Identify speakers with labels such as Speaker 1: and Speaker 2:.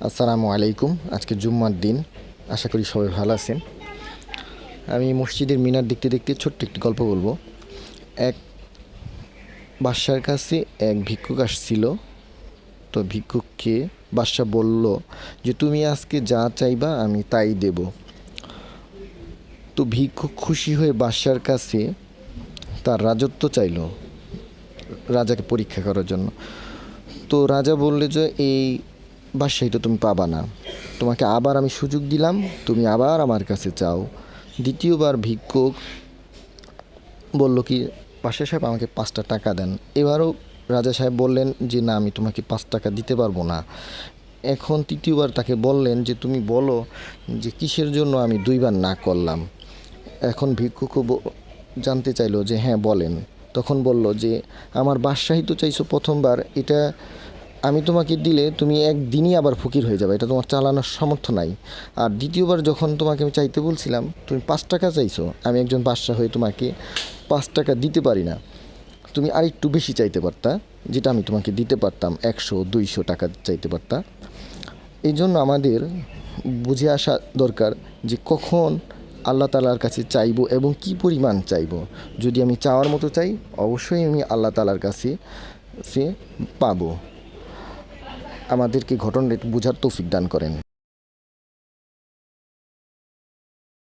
Speaker 1: আসসালামু আলাইকুম। আজকে জুম্মার দিন, আশা করি সবাই ভালো আছেন। আমি মসজিদের মিনার দেখতে দেখতে ছোট্ট একটি গল্প বলবো। এক বাদশার কাছে এক ভিক্ষুক আসছিল। তো ভিক্ষুককে বাদশা বলল যে তুমি আজকে যা চাইবা আমি তাই দেব। তো ভিক্ষুক খুশি হয়ে বাদশার কাছে তার রাজত্ব চাইল, রাজাকে পরীক্ষা করার জন্য। তো রাজা বললে যে এই বাদশাহী তো তুমি পাবা না, তোমাকে আবার আমি সুযোগ দিলাম, তুমি আবার আমার কাছে চাও। দ্বিতীয়বার ভিক্ষুক বলল কি, বাদশা সাহেব আমাকে 5টা টাকা দেন। এবারও রাজা সাহেব বললেন যে না, আমি তোমাকে 5 টাকা দিতে পারবো না। এখন তৃতীয়বার তাকে বললেন যে তুমি বলো যে কিসের জন্য আমি 2বার না করলাম। এখন ভিক্ষুকও জানতে চাইলো যে হ্যাঁ বলেন। তখন বলল যে আমার বাদশাহী তো চাইছো প্রথমবার, এটা আমি তোমাকে দিলে তুমি একদিনই আবার ফকির হয়ে যাবে, এটা তোমার চালানোর সামর্থ্য নাই। আর দ্বিতীয়বার যখন তোমাকে আমি চাইতে বলছিলাম তুমি 5 টাকা চাইছো, আমি একজন বাদশা হয়ে তোমাকে 5 টাকা দিতে পারি না। তুমি আরেকটু বেশি চাইতে পারতা, যেটা আমি তোমাকে দিতে পারতাম, 100-200 টাকা চাইতে পারতা। এই জন্য আমাদের বুঝে আসা দরকার যে কখন আল্লাহ তালার কাছে চাইবো এবং কি পরিমাণ চাইবো। যদি আমি চাওয়ার মতো চাই, অবশ্যই আমি আল্লাহ তালার কাছে সে পাবো। আমাদেরকে ঘটনাটা একটু বোঝার তৌফিক দান করেন।